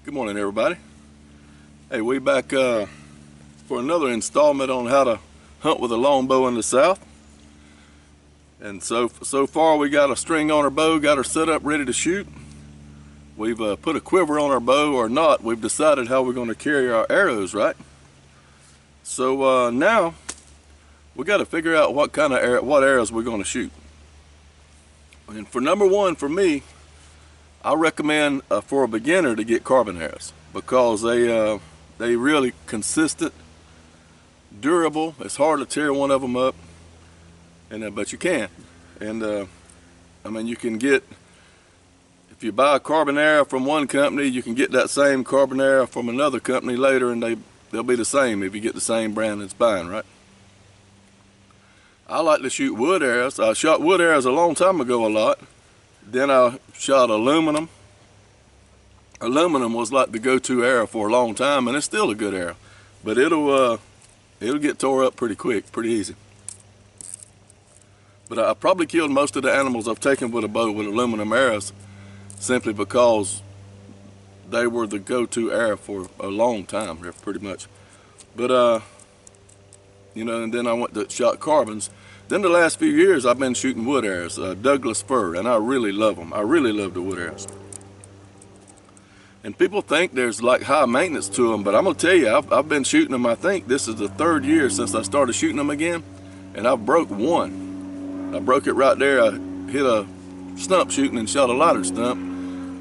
Good morning, everybody. Hey, we back for another installment on how to hunt with a longbow in the South. And so far we got a string on our bow, got her set up ready to shoot. We've put a quiver on our bow or not. We've decided how we're going to carry our arrows, right? So now we got to figure out what kind of what arrows we're going to shoot. And for number one, for me, I recommend for a beginner to get carbon arrows because they really consistent, durable. It's hard to tear one of them up, and but you can. And I mean, you can get, if you buy a carbon arrow from one company, you can get that same carbon arrow from another company later, and they'll be the same if you get the same brand that's buying, right? I like to shoot wood arrows. I shot wood arrows a long time ago a lot. Then I shot aluminum. Aluminum was like the go-to arrow for a long time, and it's still a good arrow, but it'll get tore up pretty quick, pretty easy. But I probably killed most of the animals I've taken with a bow with aluminum arrows simply because they were the go-to arrow for a long time, pretty much. But you know, and then I went to shot carbons. Then the last few years I've been shooting wood arrows, Douglas fir, and I really love them. I really love the wood arrows. And people think there's like high maintenance to them, but I'm gonna tell you, I've been shooting them. I think this is the third year since I started shooting them again, and I broke one. I broke it right there. I hit a stump shooting and shot a lighter stump,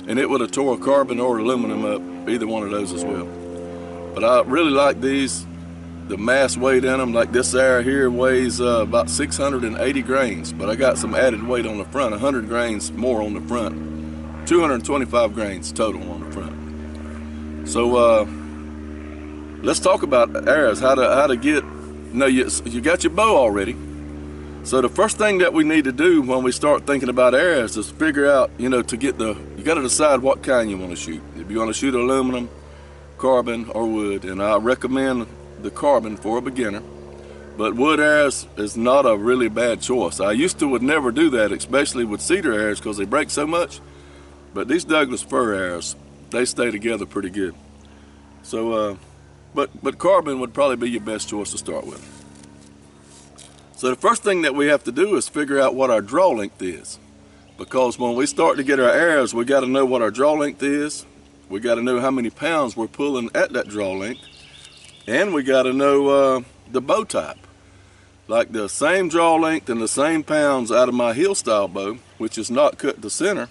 and it would have tore a carbon or aluminum up, either one of those as well. But I really like these. The mass weight in them, like this arrow here weighs about 680 grains, but I got some added weight on the front, 100 grains more on the front, 225 grains total on the front. So let's talk about arrows, how to get, you got your bow already. So the first thing that we need to do when we start thinking about arrows is figure out, you got to decide what kind you want to shoot. If you want to shoot aluminum, carbon, or wood, and I recommend the carbon for a beginner, but wood arrows is not a really bad choice. I used to would never do that, especially with cedar arrows because they break so much, but these Douglas fir arrows, they stay together pretty good. So but carbon would probably be your best choice to start with. So the first thing that we have to do is figure out what our draw length is, because when we start to get our arrows, we got to know what our draw length is. We got to know how many pounds we're pulling at that draw length. And we got to know the bow type. Like the same draw length and the same pounds out of my heel style bow, which is not cut to center,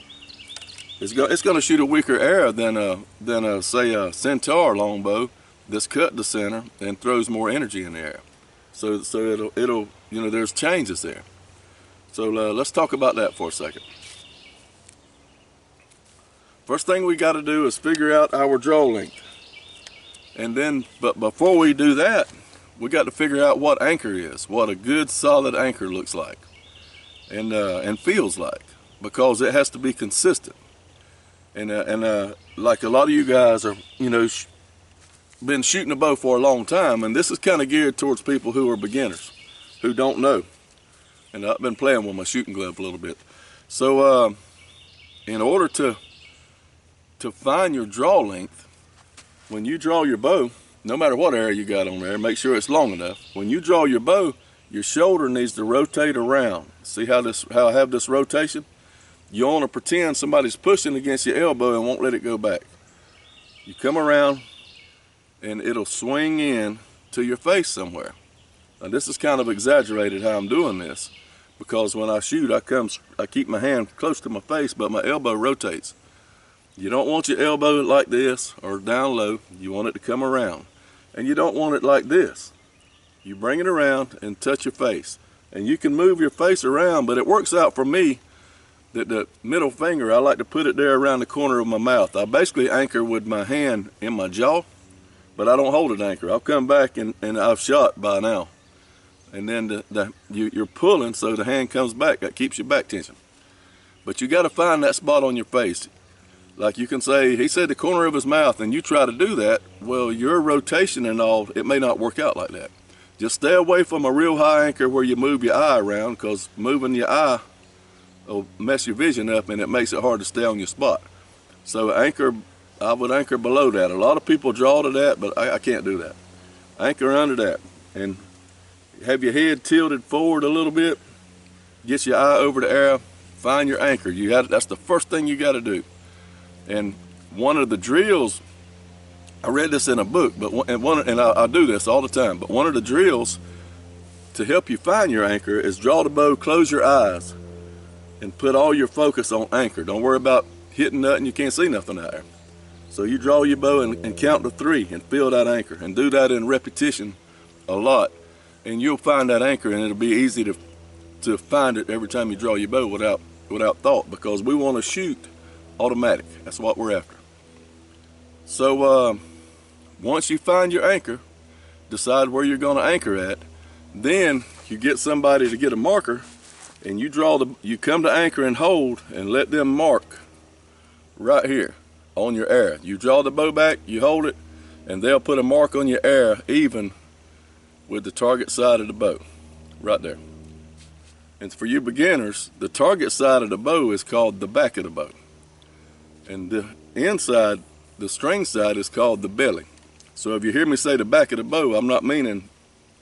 it's going to shoot a weaker arrow than say a Centaur longbow that's cut to center and throws more energy in the arrow. So it'll there's changes there. So let's talk about that for a second. First thing we got to do is figure out our draw length. And then, but before we do that, we got to figure out what anchor is, what a good solid anchor looks like, and feels like, because it has to be consistent. And like a lot of you guys are, been shooting a bow for a long time, and this is kind of geared towards people who are beginners, who don't know. And I've been playing with my shooting glove a little bit. So, in order to find your draw length, when you draw your bow, no matter what arrow you got on there, make sure it's long enough. When you draw your bow, your shoulder needs to rotate around. See how I have this rotation? You want to pretend somebody's pushing against your elbow and won't let it go back. You come around and it'll swing in to your face somewhere. Now this is kind of exaggerated how I'm doing this, because when I shoot, I keep my hand close to my face, but my elbow rotates. You don't want your elbow like this or down low. You want it to come around. And you don't want it like this. You bring it around and touch your face. And you can move your face around, but it works out for me that the middle finger, I like to put it there around the corner of my mouth. I basically anchor with my hand in my jaw, but I don't hold it anchor. I'll come back and I've shot by now. And then you're pulling so the hand comes back. That keeps your back tension. But you got to find that spot on your face. Like you can say, he said the corner of his mouth, and you try to do that, well, your rotation and all, it may not work out like that. Just stay away from a real high anchor where you move your eye around, because moving your eye will mess your vision up and it makes it hard to stay on your spot. So anchor I would anchor below that. A lot of people draw to that, but I can't do that. Anchor under that, and have your head tilted forward a little bit. Get your eye over the arrow. Find your anchor. That's the first thing you got to do. And one of the drills, I read this in a book, and I do this all the time. But one of the drills to help you find your anchor is draw the bow, close your eyes, and put all your focus on anchor. Don't worry about hitting nothing. You can't see nothing out there. So you draw your bow and count to 3 and feel that anchor, and do that in repetition a lot, and you'll find that anchor, and it'll be easy to find it every time you draw your bow without thought, because we want to shoot automatic. That's what we're after. So once you find your anchor, decide where you're going to anchor at, then you get somebody to get a marker, and you come to anchor and hold, and let them mark right here on your arrow. You draw the bow back, you hold it, and they'll put a mark on your arrow even with the target side of the bow, right there. And for you beginners, the target side of the bow is called the back of the bow. And the inside, the string side, is called the belly. So if you hear me say the back of the bow, I'm not meaning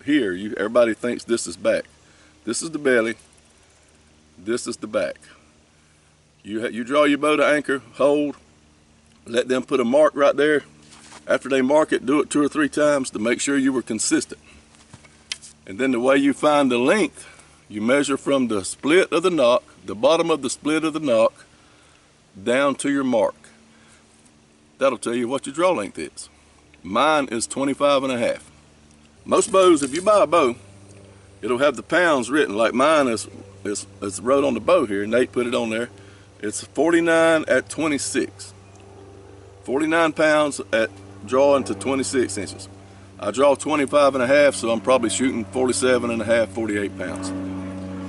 here. Everybody thinks this is back. This is the belly, this is the back. You draw your bow to anchor, hold, let them put a mark right there. After they mark it, do it 2 or 3 times to make sure you were consistent. And then the way you find the length, you measure from the split of the nock, the bottom of the split of the nock, down to your mark. That'll tell you what your draw length is. Mine is 25.5. Most bows, if you buy a bow, it'll have the pounds written. Like mine is wrote on the bow here. Nate put it on there. It's 49 at 26. 49 pounds at drawing to 26 inches. I draw 25.5, so I'm probably shooting 47.5, 48 pounds.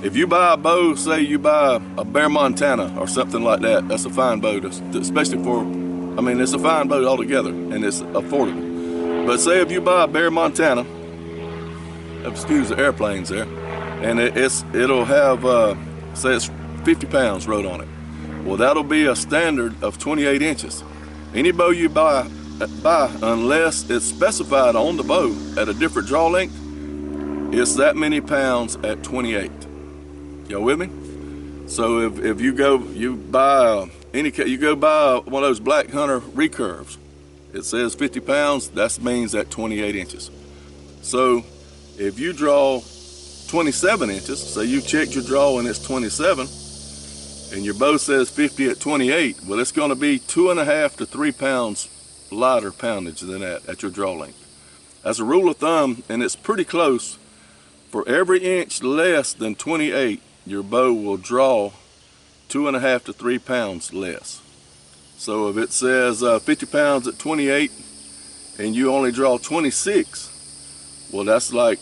If you buy a bow, say you buy a Bear Montana or something like that, that's a fine bow, especially it's a fine bow altogether, and it's affordable. But say if you buy a Bear Montana, excuse the airplanes there, and it'll have, say it's 50 pounds wrote on it. Well, that'll be a standard of 28 inches. Any bow you buy, unless it's specified on the bow at a different draw length, it's that many pounds at 28. Y'all with me? So if you go buy one of those Black Hunter recurves, it says 50 pounds, that means at 28 inches. So if you draw 27 inches, so you checked your draw and it's 27, and your bow says 50 at 28, well, it's going to be 2.5 to 3 pounds lighter poundage than that at your draw length. As a rule of thumb, and it's pretty close, for every inch less than 28, your bow will draw 2.5 to 3 pounds less. So if it says 50 pounds at 28 and you only draw 26, well, that's like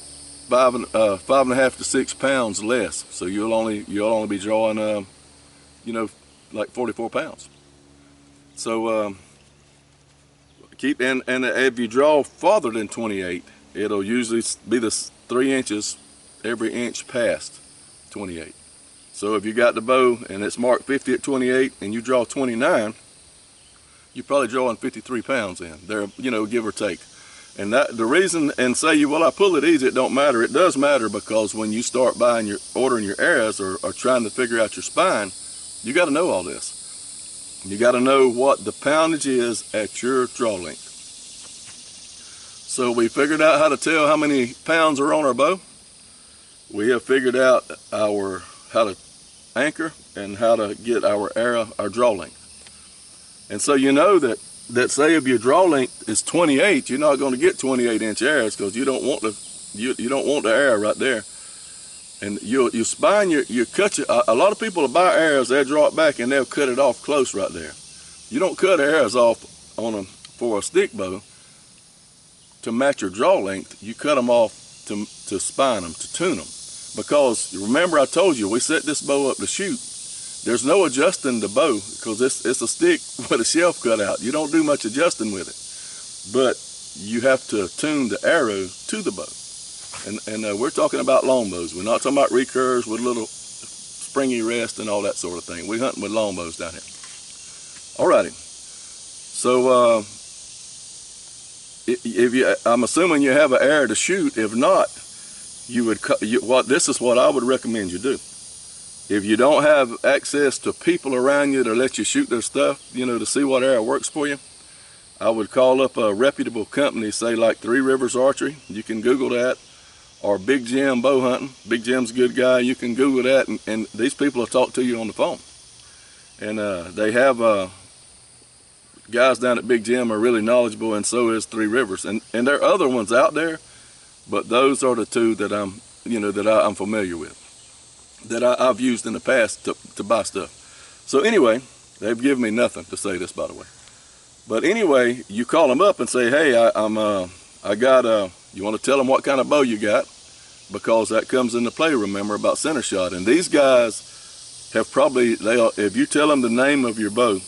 5.5 to 6 pounds less. So you'll only be drawing like 44 pounds. So and if you draw farther than 28, it'll usually be the 3 inches every inch past 28. So if you got the bow and it's marked 50 at 28 and you draw 29, you're probably drawing 53 pounds in there, give or take. And that the reason, and say well, I pull it easy, it don't matter. It does matter, because when you start ordering your arrows or trying to figure out your spine, you got to know all this. You got to know what the poundage is at your draw length. So we figured out how to tell how many pounds are on our bow. We have figured out how to anchor and how to get our draw length. And so you know that say if your draw length is 28, you're not going to get 28-inch arrows, because you don't want the arrow right there. And you cut a lot of people will buy arrows, they'll draw it back and they'll cut it off close right there. You don't cut arrows off for a stick bow to match your draw length. You cut them off to spine them, to tune them. Because remember I told you, we set this bow up to shoot. There's no adjusting the bow, because it's a stick with a shelf cut out. You don't do much adjusting with it. But you have to tune the arrow to the bow. And we're talking about longbows. We're not talking about recurves with little springy rest and all that sort of thing. We're hunting with longbows down here. Alrighty. So I'm assuming you have an arrow to shoot. If not, this is what I would recommend you do. If you don't have access to people around you to let you shoot their stuff, you know, to see what arrow works for you, I would call up a reputable company, say like Three Rivers Archery. You can Google that. Or Big Jim Bow Hunting. Big Jim's a good guy. You can Google that, and these people will talk to you on the phone. And they have guys down at Big Jim are really knowledgeable, and so is Three Rivers. And there are other ones out there, but those are the two that I'm familiar with, that I've used in the past to buy stuff. So anyway, they've given me nothing to say this, by the way. But anyway, you call them up and say, hey, you want to tell them what kind of bow you got, because that comes into play, remember, about center shot. And these guys have if you tell them the name of your bow,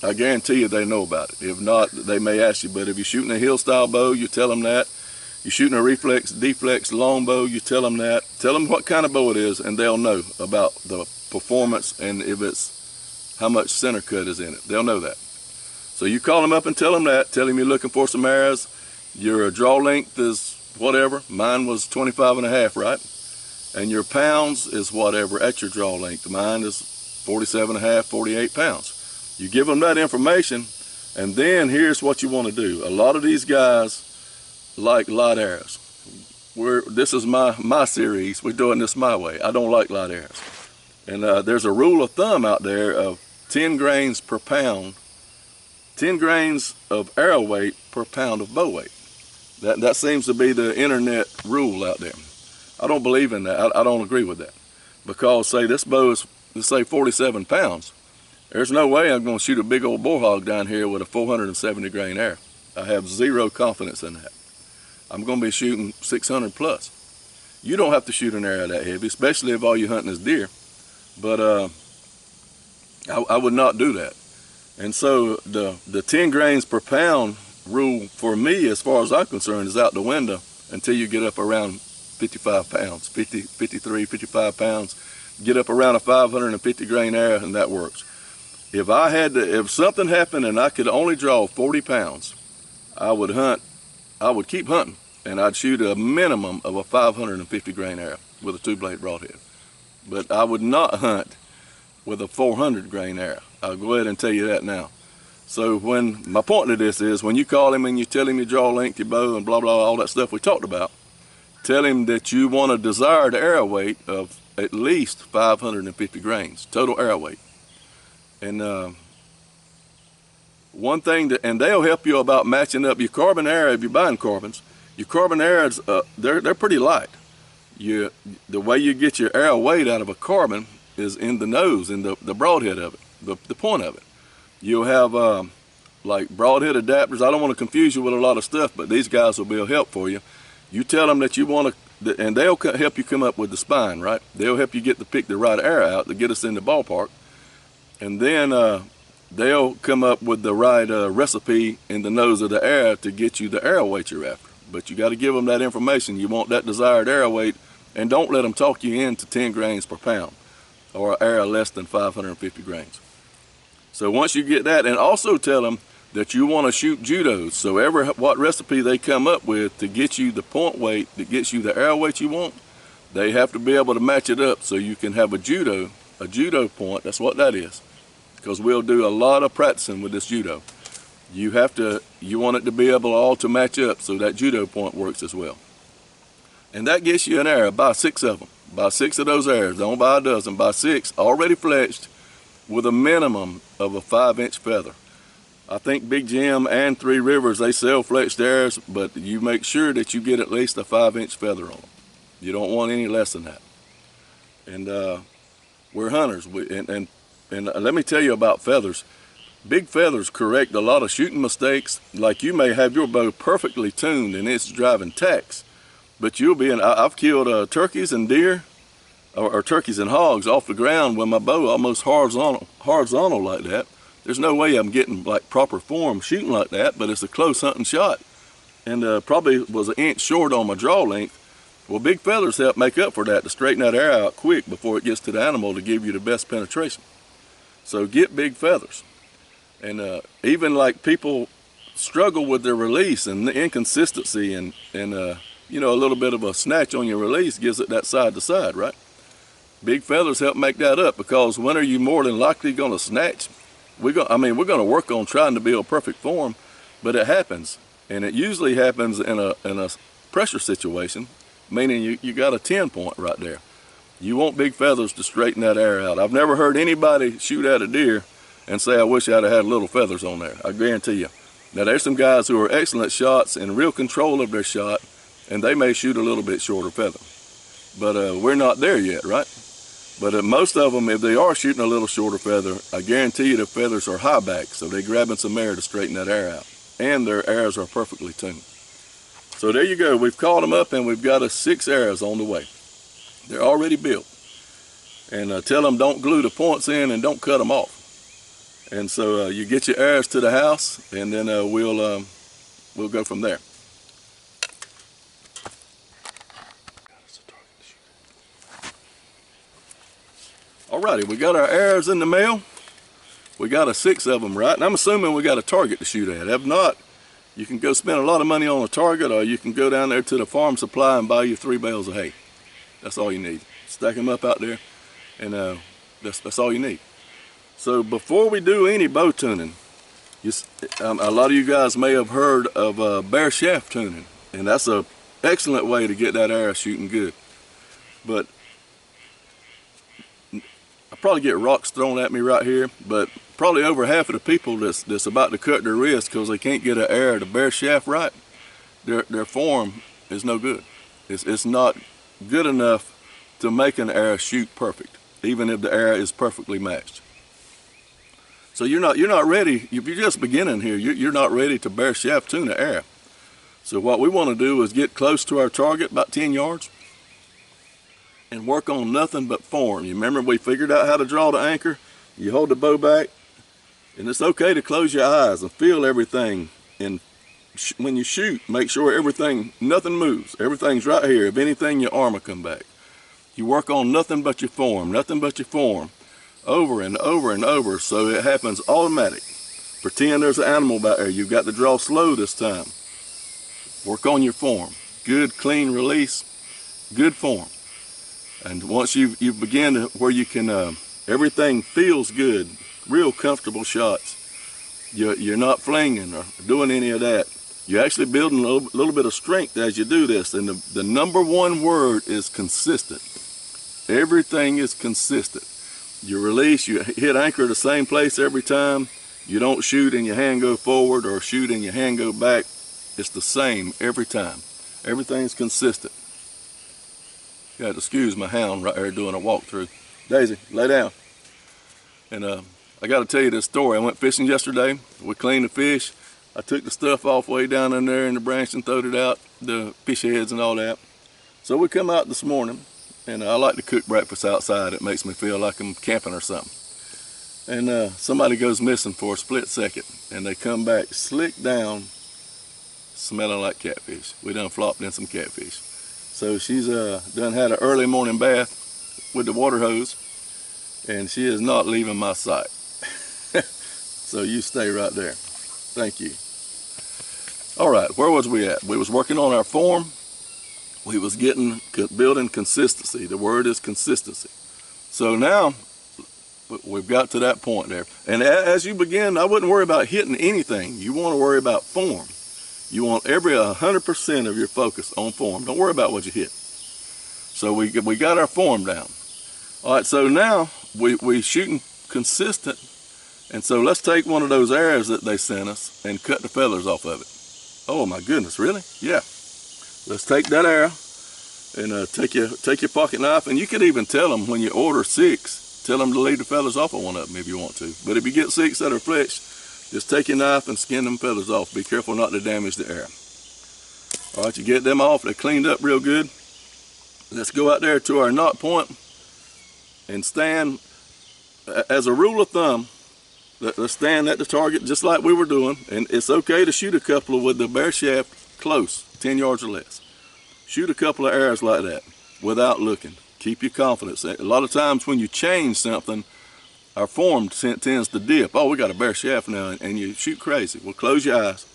I guarantee you they know about it. If not, they may ask you. But if you're shooting a hill style bow, you tell them that. You're shooting a reflex, deflex, longbow, you tell them that. Tell them what kind of bow it is, and they'll know about the performance and how much center cut is in it. They'll know that. So you call them up and tell them that. Tell them you're looking for some arrows. Your draw length is whatever. Mine was 25.5, right? And your pounds is whatever at your draw length. Mine is 47.5, 48 pounds. You give them that information, and then here's what you want to do. A lot of these guys like light arrows. This is my series. We're doing this my way. I don't like light arrows. And there's a rule of thumb out there of 10 grains per pound, 10 grains of arrow weight per pound of bow weight. That seems to be the internet rule out there. I don't believe in that. I don't agree with that. Because say this bow is, let's say, 47 pounds. There's no way I'm going to shoot a big old bull hog down here with a 470 grain arrow. I have zero confidence in that. I'm going to be shooting 600 plus. You don't have to shoot an arrow that heavy, especially if all you're hunting is deer. But I would not do that. And so the 10 grains per pound rule for me, as far as I'm concerned, is out the window until you get up around 55 pounds, 53, 55 pounds. Get up around a 550 grain arrow, and that works. If something happened and I could only draw 40 pounds, I would keep hunting, and I'd shoot a minimum of a 550 grain arrow with a 2-blade broadhead. But I would not hunt with a 400 grain arrow. I'll go ahead and tell you that now. So my point to this is, when you call him and you tell him your draw length, your bow, and blah, blah, all that stuff we talked about, tell him that you want a desired arrow weight of at least 550 grains, total arrow weight. And one thing and they'll help you about matching up your carbon arrow. If you're buying carbons, your carbon arrows, they're pretty light. The way you get your arrow weight out of a carbon is in the nose, in the broadhead of it, the point of it. You'll have like broadhead adapters. I don't want to confuse you with a lot of stuff, but these guys will be a help for you. You tell them that you want to, and they'll help you come up with the spine, right? They'll help you pick the right arrow out to get us in the ballpark. And then they'll come up with the right recipe in the nose of the arrow to get you the arrow weight you're after. But you got to give them that information. You want that desired arrow weight, and don't let them talk you into 10 grains per pound or an arrow less than 550 grains. So once you get that, and also tell them that you want to shoot judos. So what recipe they come up with to get you the point weight, that gets you the arrow weight you want, they have to be able to match it up so you can have a judo point. That's what that is. Because we'll do a lot of practicing with this judo. You want it to be able all to match up so that judo point works as well. And that gets you an arrow. Buy 6 of them. Buy 6 of those arrows. Don't buy a dozen. Buy 6 already fletched with a minimum of a 5-inch feather. I think Big Jim and Three Rivers, they sell fletched arrows, but you make sure that you get at least a 5-inch feather on them. You don't want any less than that. And we're hunters. And let me tell you about feathers. Big feathers correct a lot of shooting mistakes. Like, you may have your bow perfectly tuned and it's driving tacks, but I've killed turkeys and deer, or turkeys and hogs off the ground with my bow almost horizontal like that. There's no way I'm getting like proper form shooting like that, but it's a close hunting shot, and probably was an inch short on my draw length. Well, big feathers help make up for that, to straighten that arrow out quick before it gets to the animal to give you the best penetration. So get big feathers. And even like people struggle with their release and the inconsistency, and you know, a little bit of a snatch on your release gives it that side to side, right? Big feathers help make that up, because when are you more than likely going to snatch? We're going to work on trying to build perfect form, but it happens, and it usually happens in a pressure situation, meaning you got a 10 point right there. You want big feathers to straighten that air out. I've never heard anybody shoot at a deer and say, I wish I'd have had little feathers on there. I guarantee you. Now there's some guys who are excellent shots and real control of their shot, and they may shoot a little bit shorter feather. But we're not there yet, right? But most of them, if they are shooting a little shorter feather, I guarantee you the feathers are high back, so they're grabbing some air to straighten that air out. And their arrows are perfectly tuned. So there you go. We've caught them up, and we've got us 6 arrows on the way. They're already built. And tell them don't glue the points in and don't cut them off. And so you get your arrows to the house, and then we'll go from there. Alrighty, we got our arrows in the mail. We got a 6 of them, right? And I'm assuming we got a target to shoot at. If not, you can go spend a lot of money on a target, or you can go down there to the farm supply and buy you 3 bales of hay. That's all you need. Stack them up out there, and that's all you need. So before we do any bow tuning, a lot of you guys may have heard of bare shaft tuning, and that's an excellent way to get that arrow shooting good. But I probably get rocks thrown at me right here, but probably over half of the people that's about to cut their wrist because they can't get an arrow to bare shaft right, their form is no good. It's not good enough to make an arrow shoot perfect, even if the arrow is perfectly matched. So you're not ready. If you're just beginning here, you're not ready to bare shaft tune an arrow. So what we want to do is get close to our target, about 10 yards, and work on nothing but form. You remember we figured out how to draw the anchor? You hold the bow back, and it's okay to close your eyes and feel everything. And when you shoot, make sure nothing moves. Everything's right here. If anything, your arm will come back. You work on nothing but your form, over and over and over, so it happens automatic. Pretend there's an animal back there. You've got to draw slow this time. Work on your form. Good, clean release, good form. And once you begin to where you can, everything feels good, real comfortable shots. You're not flinging or doing any of that. You're actually building a little bit of strength as you do this. And the number one word is consistent. Everything is consistent. You release, you hit anchor the same place every time. You don't shoot and your hand go forward or shoot and your hand go back. It's the same every time. Everything's consistent. You got to excuse my hound right there doing a walkthrough. Daisy, lay down. And I got to tell you this story. I went fishing yesterday. We cleaned the fish. I took the stuff off way down in there in the branch and throwed it out, the fish heads and all that. So we come out this morning, and I like to cook breakfast outside. It makes me feel like I'm camping or something. And somebody goes missing for a split second, and they come back slick down, smelling like catfish. We done flopped in some catfish. So she's done had an early morning bath with the water hose, and she is not leaving my sight. So you stay right there. Thank you. All right, where was we at? We was working on our form. We was building consistency. The word is consistency. So now we've got to that point there. And as you begin, I wouldn't worry about hitting anything. You want to worry about form. You want 100% of your focus on form. Don't worry about what you hit. So we got our form down. All right, so now we shooting consistent. And so let's take one of those arrows that they sent us and cut the feathers off of it. Oh my goodness, really? Yeah. Let's take that arrow and take your pocket knife, and you could even tell them when you order 6, tell them to leave the feathers off of one of them if you want to. But if you get 6 that are fletched, just take your knife and skin them feathers off. Be careful not to damage the arrow. All right, you get them off. They're cleaned up real good. Let's go out there to our knot point and stand. As a rule of thumb, let's stand at the target just like we were doing, and it's okay to shoot a couple with the bare shaft close, 10 yards or less. Shoot a couple of arrows like that without looking. Keep your confidence. A lot of times when you change something, our form tends to dip. Oh, we got a bare shaft now, and you shoot crazy. Well, close your eyes.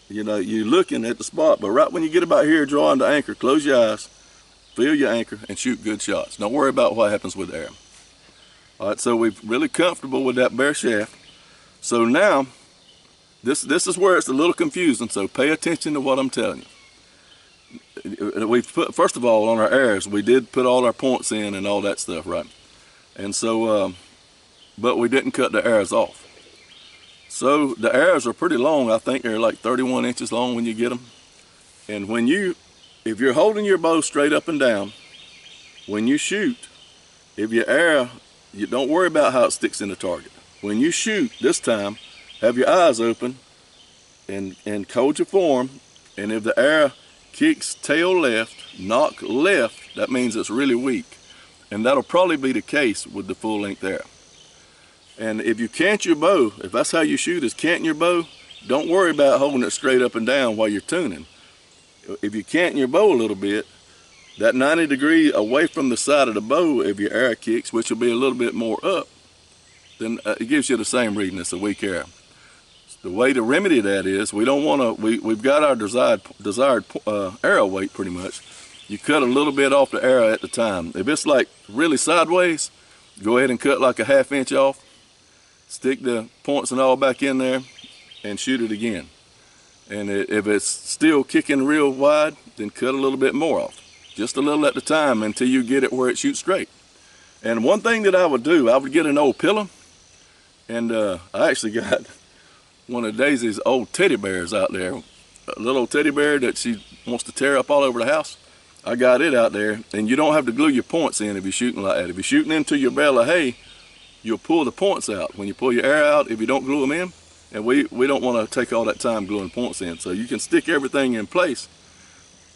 You know, you're looking at the spot, but right when you get about here, drawing the anchor, close your eyes, feel your anchor, and shoot good shots. Don't worry about what happens with the arrow. All right, so we're really comfortable with that bare shaft. So now, this is where it's a little confusing, so pay attention to what I'm telling you. We've put, first of all, on our arrows, we did put all our points in and all that stuff, right? And so, but we didn't cut the arrows off. So the arrows are pretty long. I think they're like 31 inches long when you get them. And when if you're holding your bow straight up and down, when you shoot, if your arrow, you don't worry about how it sticks in the target. When you shoot this time, have your eyes open and hold your form, and if the arrow kicks tail left, knock left, that means it's really weak. And that'll probably be the case with the full length arrow. And if you cant your bow, if that's how you shoot is canting your bow, don't worry about holding it straight up and down while you're tuning. If you canting your bow a little bit, that 90 degree away from the side of the bow, if your arrow kicks, which will be a little bit more up, then it gives you the same reading as a weak arrow. The way to remedy that is, we don't want to, we've got our desired arrow weight pretty much. You cut a little bit off the arrow at the time. If it's like really sideways, go ahead and cut like a 1/2 inch off, stick the points and all back in there, and shoot it again. And if it's still kicking real wide, then cut a little bit more off. Just a little at the time until you get it where it shoots straight. And one thing that I would do, I would get an old pillow, and I actually got one of Daisy's old teddy bears out there, a little old teddy bear that she wants to tear up all over the house. I got it out there, and you don't have to glue your points in if you're shooting like that. If you're shooting into your bale of hay, you'll pull the points out. When you pull your arrow out, if you don't glue them in, and we don't want to take all that time gluing points in. So you can stick everything in place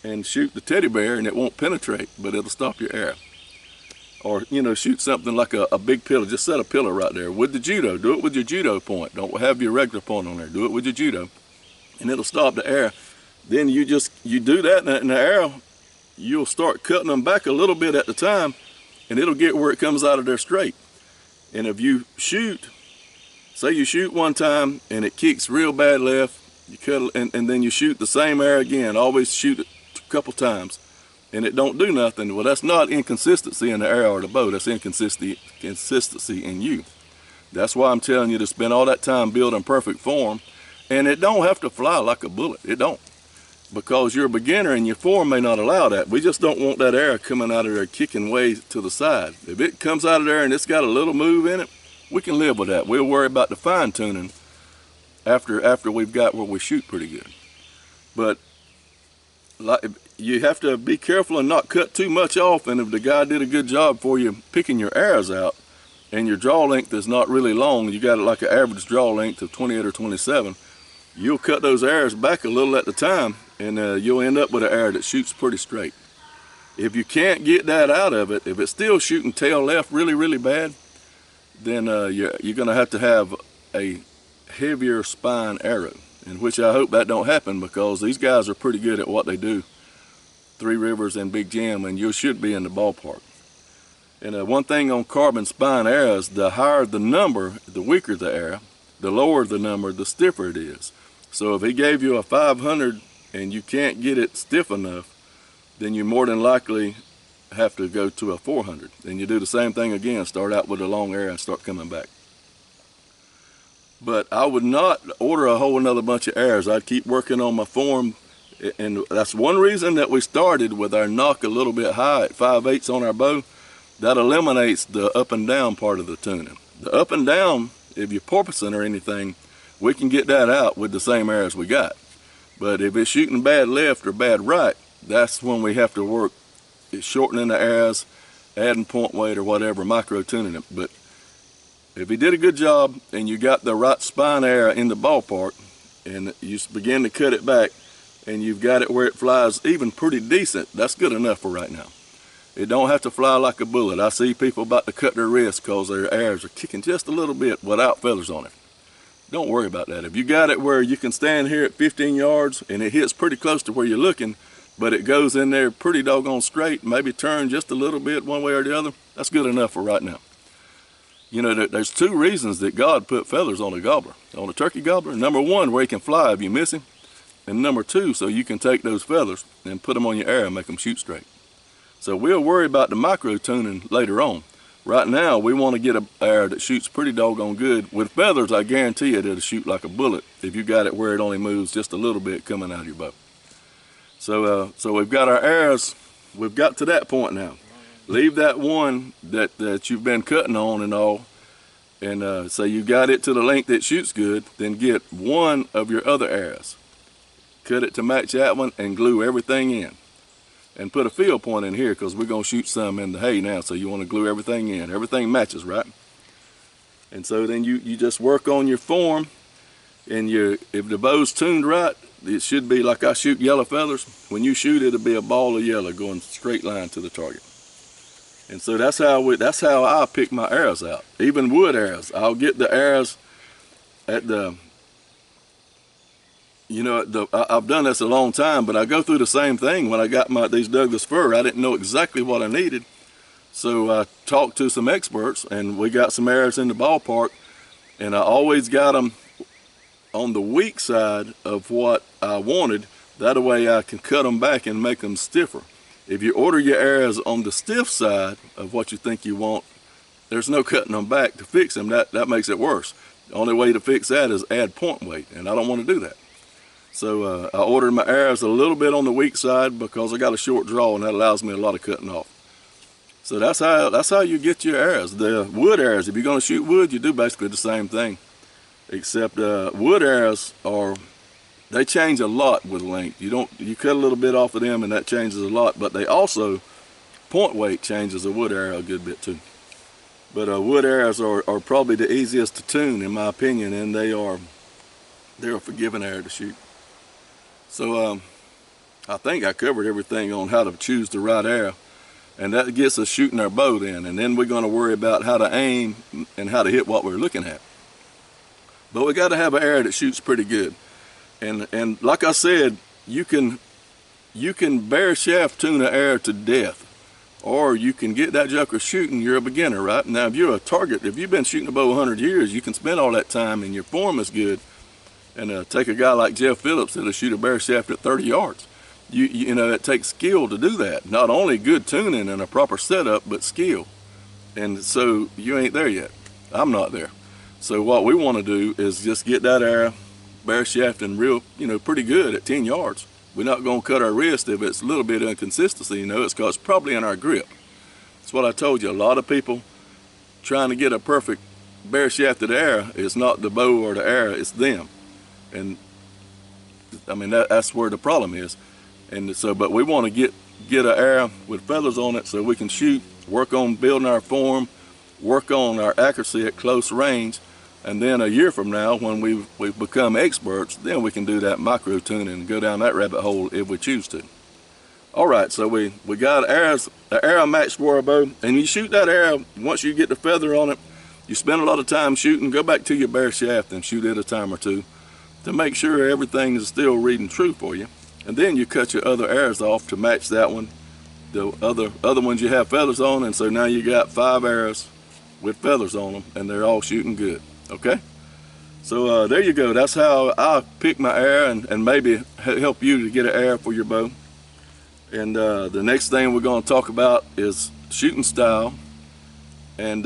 and shoot the teddy bear, and it won't penetrate, but it'll stop your arrow. Or, you know, shoot something like a big pillow. Just set a pillow right there. With the judo, do it with your judo point. Don't have your regular point on there. Do it with your judo, and it'll stop the arrow. Then you do that, and the arrow, you'll start cutting them back a little bit at the time, and it'll get where it comes out of there straight. And if you shoot, say you shoot one time and it kicks real bad left, you cut and then you shoot the same arrow again. Always shoot it a couple times, and it don't do nothing. Well, that's not inconsistency in the arrow or the bow. That's consistency in you. That's why I'm telling you to spend all that time building perfect form, and it don't have to fly like a bullet. It don't. Because you're a beginner and your form may not allow that. We just don't want that arrow coming out of there kicking way to the side. If it comes out of there and it's got a little move in it, we can live with that. We'll worry about the fine tuning after we've got where we shoot pretty good. But you have to be careful and not cut too much off. And if the guy did a good job for you picking your arrows out and your draw length is not really long, you got it like an average draw length of 28 or 27, you'll cut those arrows back a little at the time, and you'll end up with an arrow that shoots pretty straight. If you can't get that out of it, if it's still shooting tail left really, really bad, then you're going to have a heavier spine arrow, in which I hope that don't happen, because these guys are pretty good at what they do. Three Rivers and Big Jam, and you should be in the ballpark. And one thing on carbon spine arrows, the higher the number, the weaker the arrow. The lower the number, the stiffer it is. So if he gave you a 500 and you can't get it stiff enough, then you more than likely have to go to a 400. Then you do the same thing again, start out with a long arrow and start coming back. But I would not order a whole another bunch of arrows. I'd keep working on my form, and that's one reason that we started with our knock a little bit high at 5/8 on our bow. That eliminates the up and down part of the tuning. The up and down, if you're porpoising or anything, we can get that out with the same arrows we got. But if it's shooting bad left or bad right, that's when we have to work shortening the arrows, adding point weight or whatever, micro tuning it. But if he did a good job and you got the right spine arrow in the ballpark and you begin to cut it back and you've got it where it flies even pretty decent, that's good enough for right now. It don't have to fly like a bullet. I see people about to cut their wrists because their arrows are kicking just a little bit without feathers on it. Don't worry about that. If you got it where you can stand here at 15 yards and it hits pretty close to where you're looking, but it goes in there pretty doggone straight, maybe turn just a little bit one way or the other, that's good enough for right now. you know, there's two reasons that God put feathers on a gobbler, on a turkey gobbler. Number one, where he can fly if you miss him. And number two, so you can take those feathers and put them on your arrow and make them shoot straight. So we'll worry about the micro tuning later on. Right now, we want to get an arrow that shoots pretty doggone good. With feathers, I guarantee you it'll shoot like a bullet if you got it where it only moves just a little bit coming out of your bow. So we've got our arrows. We've got to that point now. Leave that one that you've been cutting on and all, and so you got it to the length that shoots good. Then get one of your other arrows, cut it to match that one, and glue everything in. And put a field point in here because we're going to shoot some in the hay now, so you want to glue everything in. Everything matches, right? And so then you just work on your form, and if the bow's tuned right, it should be like I shoot yellow feathers. When you shoot, it'll be a ball of yellow going straight line to the target. And so that's how I pick my arrows out. Even wood arrows, I'll get the arrows at the, you know, I've done this a long time, but I go through the same thing. When I got these Douglas fir, I didn't know exactly what I needed. So I talked to some experts, and we got some arrows in the ballpark, and I always got them on the weak side of what I wanted. That way I can cut them back and make them stiffer. If you order your arrows on the stiff side of what you think you want, there's no cutting them back to fix them. That makes it worse. The only way to fix that is add point weight, and I don't want to do that. So I ordered my arrows a little bit on the weak side because I got a short draw, and that allows me a lot of cutting off. So that's how you get your arrows. The wood arrows, if you're going to shoot wood, you do basically the same thing, except wood arrows they change a lot with length. You cut a little bit off of them, and that changes a lot. But they also, point weight changes a wood arrow a good bit too. But wood arrows are probably the easiest to tune, in my opinion, and they're a forgiving arrow to shoot. So I think I covered everything on how to choose the right arrow, and that gets us shooting our bow then, and then we're going to worry about how to aim and how to hit what we're looking at. But we got to have an arrow that shoots pretty good, and like I said, you can bare shaft tune an arrow to death, or you can get that joker shooting. You're a beginner, right? Now if you're a target, if you've been shooting a bow 100 years, you can spend all that time and your form is good. And take a guy like Jeff Phillips that'll shoot a bare shaft at 30 yards. You know, it takes skill to do that. Not only good tuning and a proper setup, but skill. And so you ain't there yet. I'm not there. So what we want to do is just get that arrow bare shafting real, you know, pretty good at 10 yards. We're not going to cut our wrist if it's a little bit of inconsistency, you know. It's because it's probably in our grip. That's what I told you. A lot of people trying to get a perfect bare shafted arrow, it's not the bow or the arrow, it's them. And I mean, that's where the problem is. And so, but we want to get an arrow with feathers on it so we can shoot, work on building our form, work on our accuracy at close range, and then a year from now, when we've become experts, then we can do that micro tuning and go down that rabbit hole if we choose to. All right, so we got arrows, an arrow match for our bow, and you shoot that arrow. Once you get the feather on it, you spend a lot of time shooting. Go back to your bare shaft and shoot it a time or two to make sure everything is still reading true for you. And then you cut your other arrows off to match that one, the other ones you have feathers on, and so now you got 5 arrows with feathers on them, and they're all shooting good, okay? So there you go. That's how I pick my arrow and maybe help you to get an arrow for your bow. And the next thing we're going to talk about is shooting style and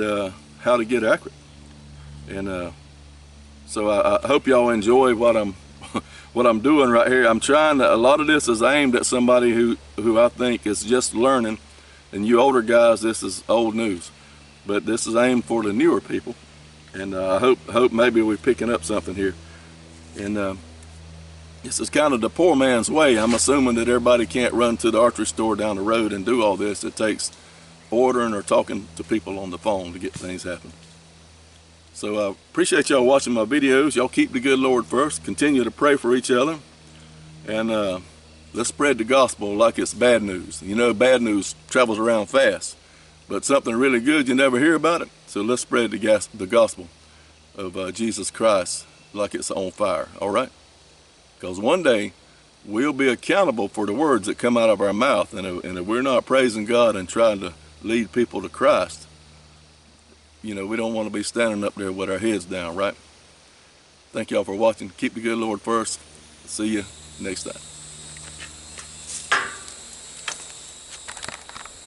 how to get accurate. And so I hope y'all enjoy what I'm doing right here. I'm trying to, a lot of this is aimed at somebody who I think is just learning, and you older guys, this is old news. But this is aimed for the newer people, and I hope maybe we're picking up something here. And this is kind of the poor man's way. I'm assuming that everybody can't run to the archery store down the road and do all this. It takes ordering or talking to people on the phone to get things happen. So I appreciate y'all watching my videos. Y'all keep the good Lord first. Continue to pray for each other. And let's spread the gospel like it's bad news. You know, bad news travels around fast. But something really good, you never hear about it. So let's spread the gospel of Jesus Christ like it's on fire, all right? Because one day, we'll be accountable for the words that come out of our mouth. And if we're not praising God and trying to lead people to Christ, you know, we don't want to be standing up there with our heads down, right? Thank y'all for watching. Keep the good Lord first. See you next time.